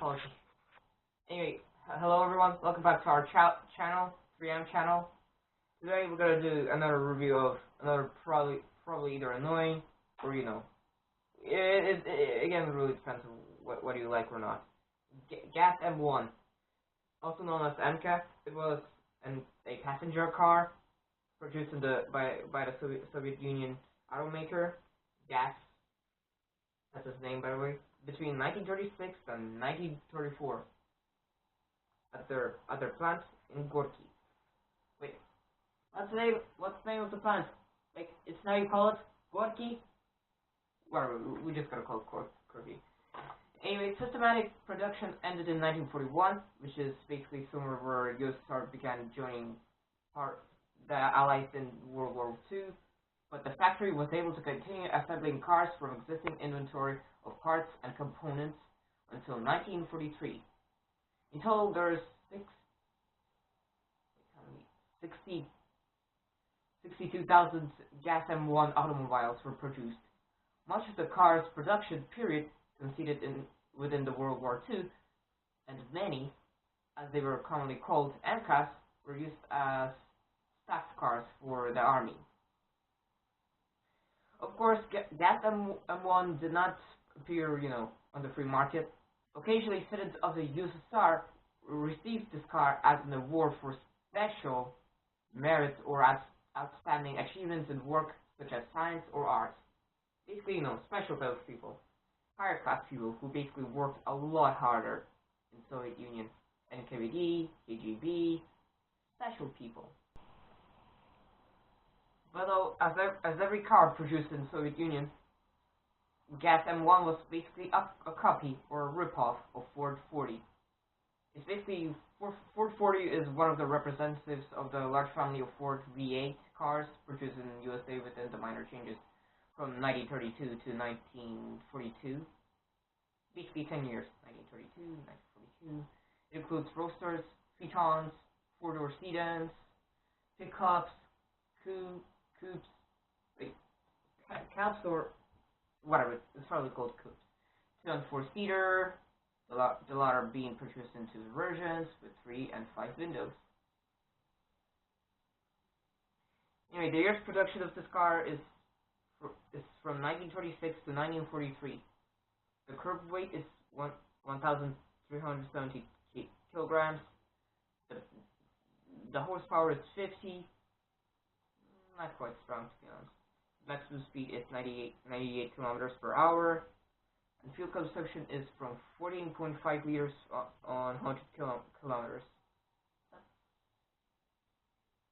apology. Anyway, hello everyone, welcome back to our channel, 3M channel. Today we're gonna do another review of another probably either annoying or again it really depends on what you like or not. Gaz M1, also known as MCAS. It was a passenger car produced by the Soviet Union automaker Gaz. That's his name, by the way. Between 1936 and 1934 at their plant in Gorky. Wait, what's the name of the plant? Like, it's now you call it Gorky? Well, we just gotta call it Gorky. Anyway, systematic production ended in 1941, which is basically somewhere where USSR began joining the Allies in World War II. But the factory was able to continue assembling cars from existing inventory of parts and components until 1943. In total, there's 62,000 Gaz M1 automobiles were produced. Much of the car's production period coincided within the World War II, and many, as they were commonly called, MCAS, were used as staff cars for the army. Of course, Gaz M1 did not appear, on the free market. Occasionally, citizens of the USSR received this car as an award for special merits or as outstanding achievements in work such as science or arts. Basically, special those people, higher class people who basically worked a lot harder in Soviet Union, NKVD, KGB, special people. But though, as every car produced in the Soviet Union, Gaz M1 was basically a copy or a ripoff of Ford 40. It's basically, Ford 40 is one of the representatives of the large family of Ford V8 cars produced in the USA within the minor changes from 1932 to 1942. Basically 10 years, 1932, 1942. It includes roadsters, Phaetons, four-door sedans, pickups, coupes, cabs, or whatever, it's probably called coupes. 2 and 4 seater, the latter being produced in 2 versions with 3 and 5 windows. Anyway, the year's production of this car is from 1926 to 1943. The curb weight is 1,370 kilograms. The horsepower is 50. Not quite strong, to be honest. Maximum speed is 98 kilometers per hour, and fuel consumption is from 14.5 liters on 100 kilometers.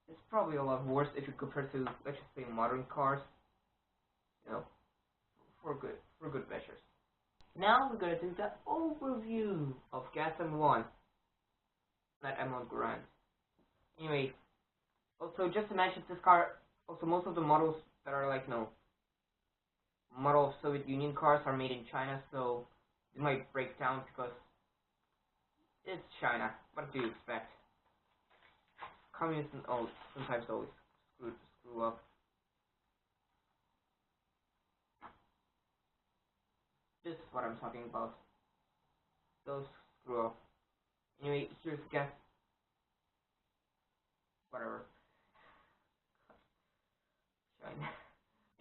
It's probably a lot worse if you compare to, let's just say, modern cars. For good measures. Now we're gonna do the overview of Gaz M1, not M1 Grand. Anyway, also just to mention this car. Also, most of the models that are model of Soviet Union cars are made in China, so it might break down because it's China. What do you expect? Communists sometimes always screw up. This is what I'm talking about. Those screw up. Anyway, here's Gaz. Whatever.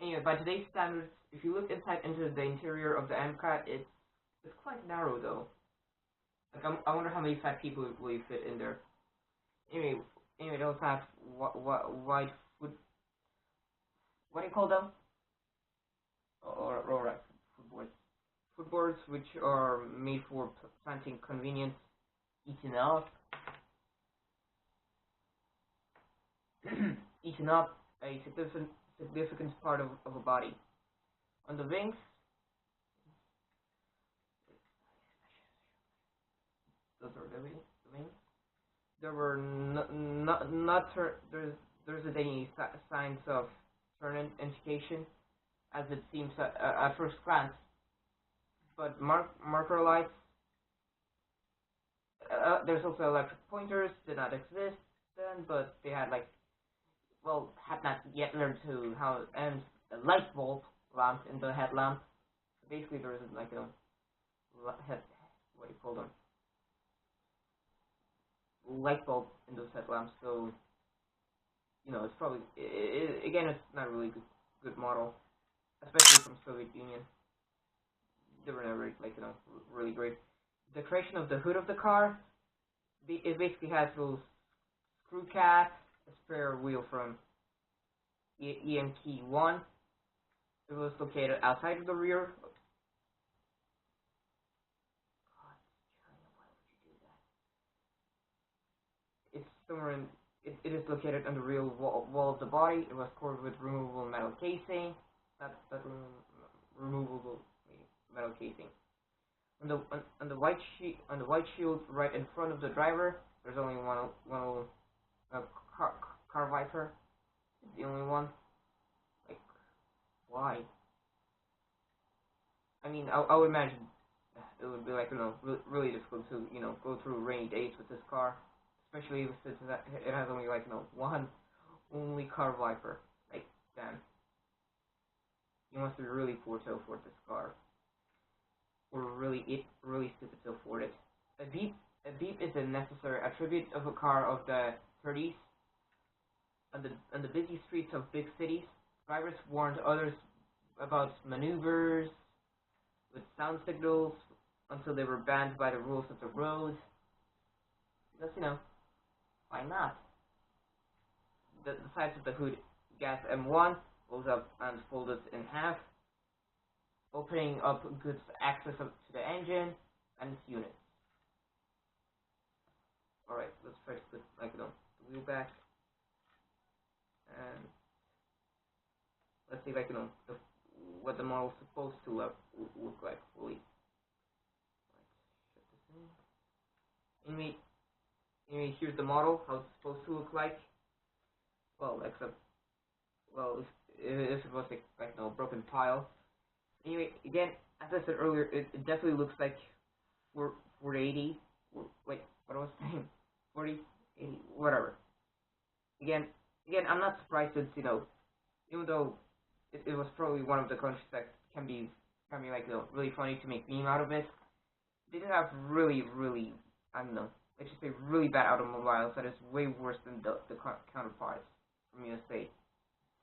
Anyway, by today's standards, if you look into the interior of the MCAT, it's quite narrow though. Like, I wonder how many fat people will you fit in there. Anyway, they also have wide foot. What do you call them? Or footboards. Footboards which are made for planting convenience, eaten up, a significant part of a body. On the wings, those are the wings. There were there isn't any signs of turn indication, as it seems at first glance. But marker lights. There's also electric pointers. Did not exist then, but they had had not yet learned how it ends a light bulb lamp in the headlamp. So basically, there isn't what do you call them, light bulb in those headlamps. So it's probably again, it's not really good model, especially from Soviet Union. They were never really great. The creation of the hood of the car, it basically has those screw cap, a spare wheel from EMK1. It was located outside of the rear. God, China, why would you do that? It's somewhere in. It is located on the rear wall of the body. It was covered with removable metal casing. Not removable metal casing. On the white shield right in front of the driver, there's only one car wiper. It's the only one. Like, why? I mean, I would imagine it would be really difficult to go through rainy days with this car, especially since it has only one only car wiper. Like, damn, you must be really poor to afford this car, or really stupid to afford it. A beep is a necessary attribute of a car of the 30s. On the busy streets of big cities, drivers warned others about maneuvers with sound signals until they were banned by the rules of the road. Because, why not? The sides of the hood, Gaz M1, goes up and folded in half, opening up good access to the engine and its units. Alright, let's try to put the wheel back. And let's see what the model is supposed to look like fully. Anyway, here's the model, how it's supposed to look like. Well, except, if it was a broken tile. Anyway, again, as I said earlier, it definitely looks like 480. Wait, what was I saying? 40, 80, whatever. Again, I'm not surprised that even though it was probably one of the countries that can be really funny to make meme out of it. They did have really, I don't know, let's just say really bad automobiles that is way worse than the counterparts from USA.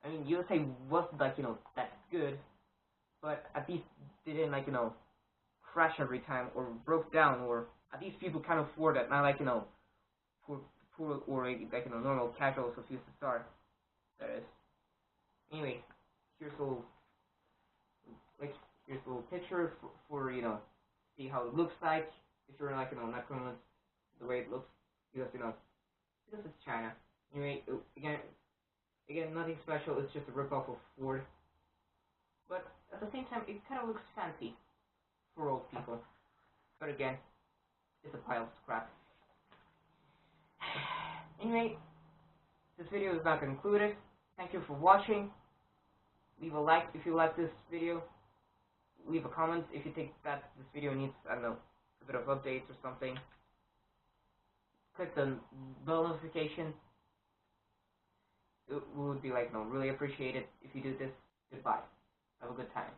I mean, USA wasn't that good, but at least they didn't crash every time or broke down, or at least people can afford it, not poor or normal casuals of used to start. That is. Anyway, here's a little picture for see how it looks like if you're not convinced the way it looks, because it's China. Anyway, again, nothing special. It's just a ripoff of Ford, but at the same time, it kind of looks fancy for old people. But again, it's a pile of scrap. Anyway, this video is not concluded. Thank you for watching. Leave a like if you like this video. Leave a comment if you think that this video needs, I don't know, a bit of updates or something. Click the bell notification. It would be really appreciated if you do this. Goodbye. Have a good time.